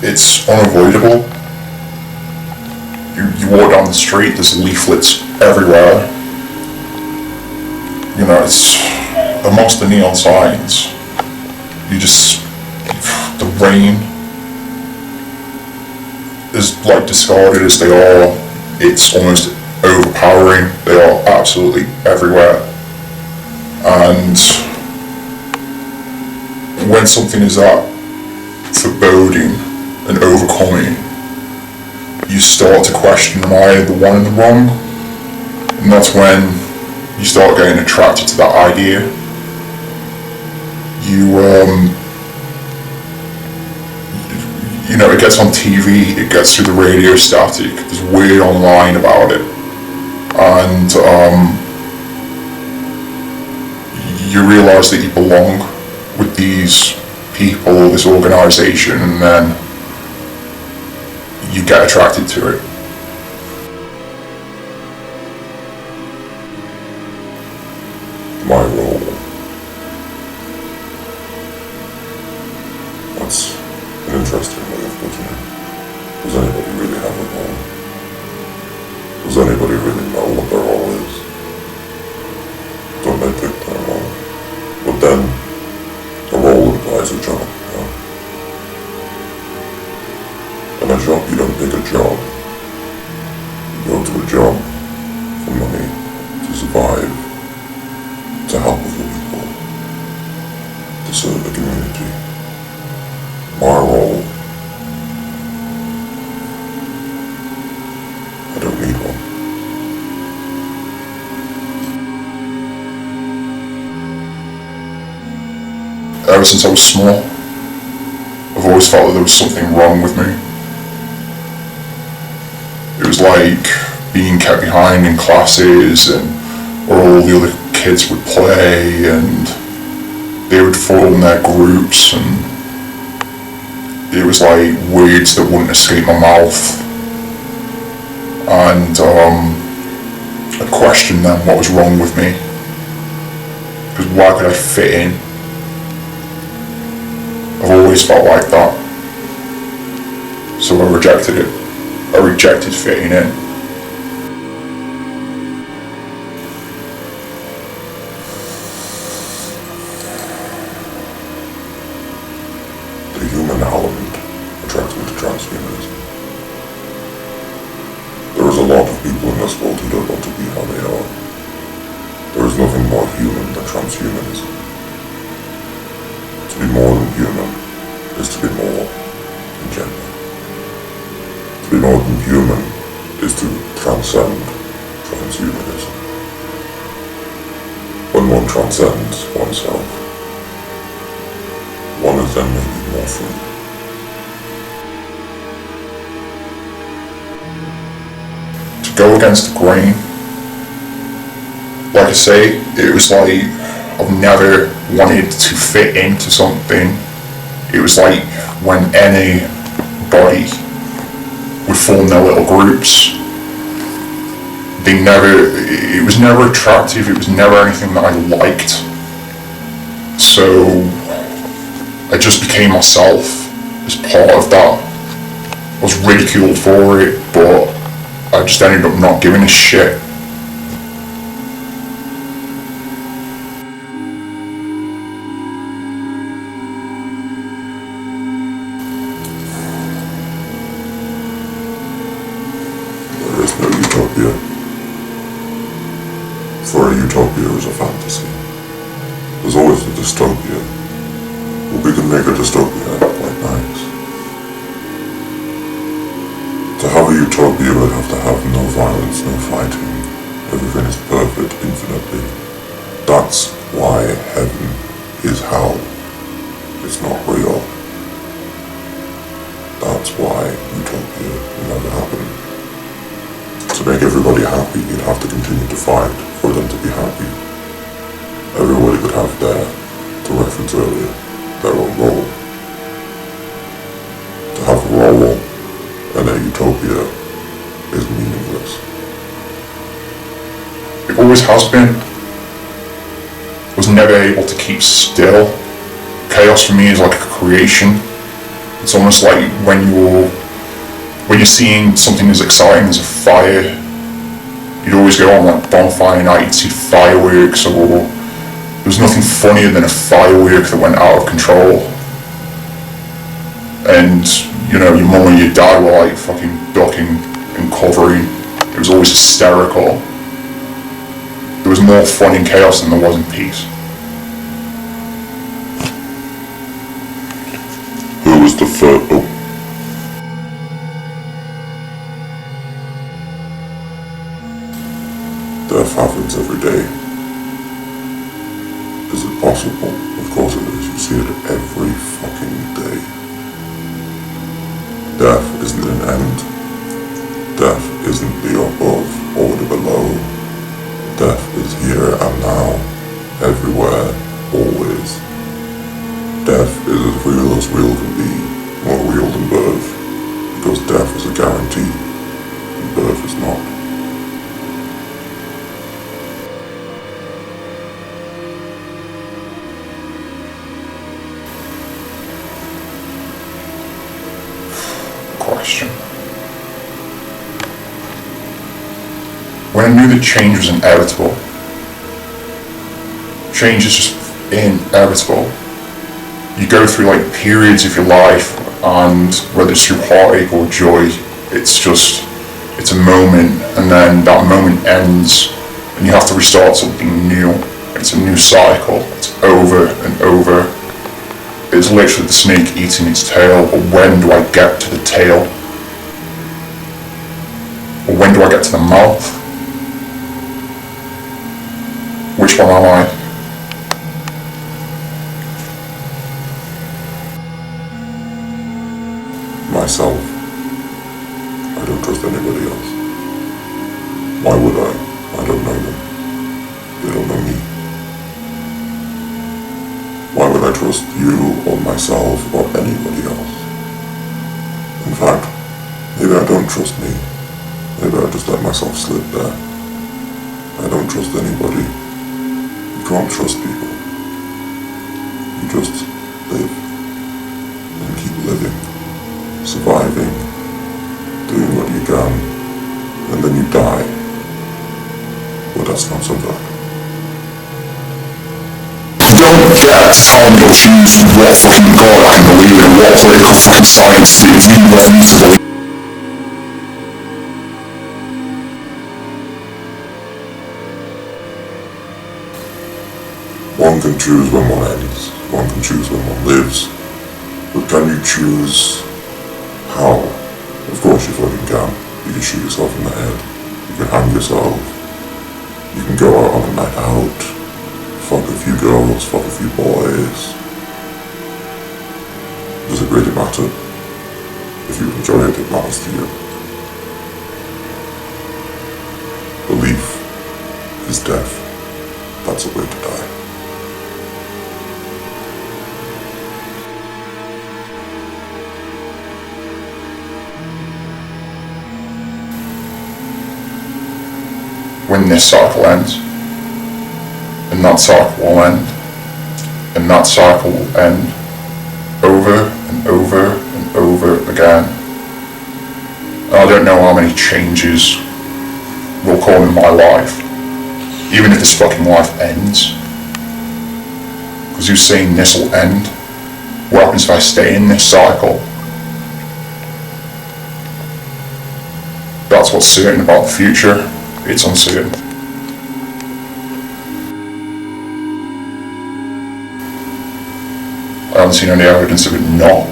it's unavoidable. You walk down the street, there's leaflets everywhere. You know, it's amongst the neon signs. The rain is like discarded as they are. It's almost overpowering. They are absolutely everywhere. And when something is that foreboding and overcoming, you start to question, am I the one in the wrong? And that's when you start getting attracted to that idea. You know, it gets on TV, it gets through the radio static, there's word online about it. And you realise that you belong with these people, this organisation, and then you get attracted to it. My role. That's an interesting way of putting it. Does anybody really have a role? Does anybody really know what their role is? Don't they pick their role? But then, a role implies a job, yeah? And a job, you don't pick a job. You go to a job for money, to survive, to help other people, to serve the community. My role, I don't need one. Ever since I was small, I've always felt that there was something wrong with me. It was like being kept behind in classes, and where all the other kids would play, and they would form their groups, and it was like words that wouldn't escape my mouth. And I questioned then what was wrong with me, because why could I fit in? I've always felt like that. So I rejected it. I rejected fitting in. The human element attracts me to transhumanism. There is a lot of people in this world who don't want to be how they are. There is nothing more human than transhumanism. To be more than human is to be more than gender. To be more than human is to transcend transhumanism. When one transcends oneself, one is then maybe more free. To go against the grain, like I say, it was like I've never wanted to fit into something. It was like when anybody would form their little groups, it was never attractive, it was never anything that I liked. So I just became myself as part of that. I was ridiculed for it, but I just ended up not giving a shit. There is no utopia. For a utopia is a fantasy. There's always a dystopia. But we can make a dystopia quite nice. To have a utopia would have to have no violence, no fighting. Everything is perfect infinitely. That's why heaven is hell. It's not real. That's why utopia will never happen. To make everybody happy, you'd have to continue to fight for them to be happy. Everybody could have to reference earlier, their own role. To have a role and a utopia is meaningless. It always has been. I was never able to keep still. Chaos for me is like a creation. It's almost like when you're seeing something as exciting as a fire, you'd always go on like bonfire night, see fireworks, or there was nothing funnier than a firework that went out of control. And, you know, your mum and your dad were like fucking ducking and covering. It was always hysterical. There was more fun in chaos than there was in peace. Who was the first? Oh. Death happens every day. Is it possible? Of course it is. You see it every fucking day. Death isn't an end. Death isn't the above or the below. Death is here and now, everywhere, always. Death is as real can be, more real than birth, because death is a guarantee, and birth is not. Question. When I knew that change was inevitable, change is just inevitable. You go through like periods of your life, and whether it's through heartache or joy, it's a moment, and then that moment ends, and you have to restart something new. It's a new cycle. It's over and over. It's literally the snake eating its tail, but when do I get to the tail? Or when do I get to the mouth? Which one am I? Myself. I don't trust anybody else. Why would I? I don't know them. They don't know me. Why would I trust you or myself or anybody else? In fact, maybe I don't trust me. Maybe I just let myself slip there. I don't trust anybody. You can't trust people. You just live and keep living, surviving, doing what you can, and then you die. But that's not so bad. Don't get confused with what fucking God I can believe in, what political fucking science is even led me to believe. One can choose when one ends, one can choose when one lives, but can you choose how? Of course you fucking can. You can shoot yourself in the head, you can hang yourself, you can go out on a night out, fuck a few girls, fuck a few boys. Does it really matter? If you enjoy it, it matters to you. Belief is death. That's a way to die. When this cycle ends, and that cycle will end, and that cycle will end over and over and over again. And I don't know how many changes will come in my life, even if this fucking life ends. Because you're saying this will end. What happens if I stay in this cycle? That's what's certain about the future. It's uncertain. I haven't seen any evidence of it not.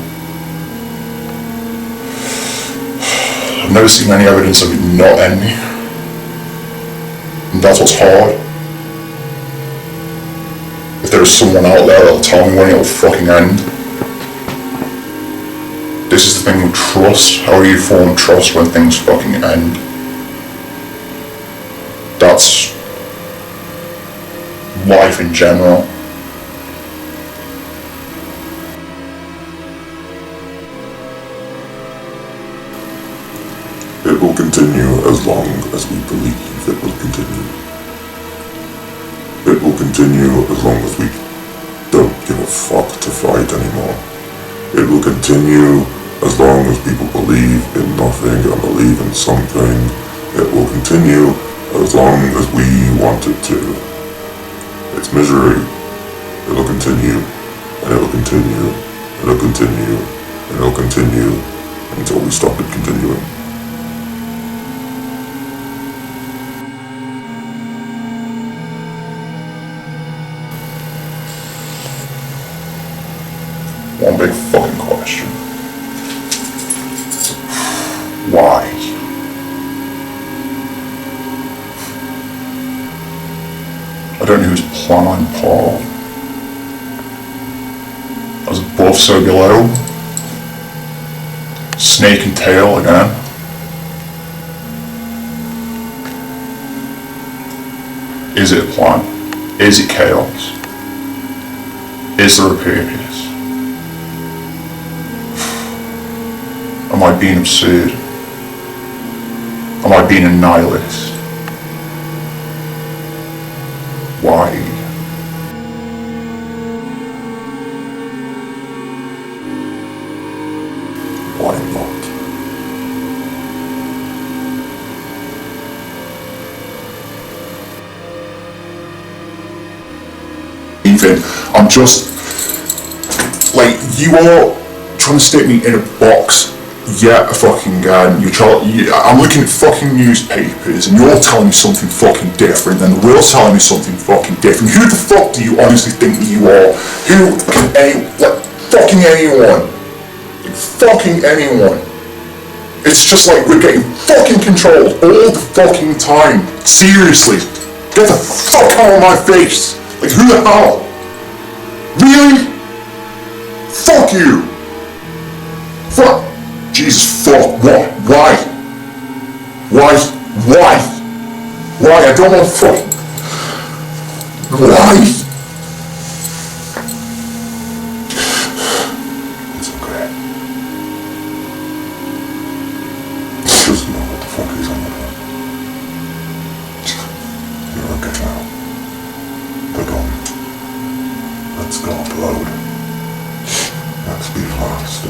I've never seen any evidence of it not ending. And that's what's hard. If there is someone out there that'll tell me when it'll fucking end. This is the thing with trust. How do you form trust when things fucking end? That's life in general. It will continue as long as we believe it will continue. It will continue as long as we don't give a fuck to fight anymore. It will continue as long as people believe in nothing and believe in something. It will continue as long as we want it to. It's misery. It'll continue, and it'll continue, and it'll continue, and it'll continue until we stop it continuing. One big fucking question. Why? I don't know whose plan I'm part of. As above, so below. Snake and tail again. Is it a plan? Is it chaos? Is there a purpose? Am I being absurd? Am I being a nihilist? Why? Why not? Even, I'm just, like, you are trying to stick me in a box yet fucking again. I'm looking at fucking newspapers and you're telling me something fucking different, and the world's telling me something fucking different. Who the fuck do you honestly think that you are? Who can fucking anyone? Like, fucking anyone. It's just like we're getting fucking controlled all the fucking time. Seriously. Get the fuck out of my face. Like, who the hell? Really? Fuck you. Fuck. Jesus fuck, what? Why? Why? Why? Why? I don't want to fuck. Why? It's okay. Just know what the fuck he's on about. You're okay now. They're gone. Let's go upload. Let's be fast,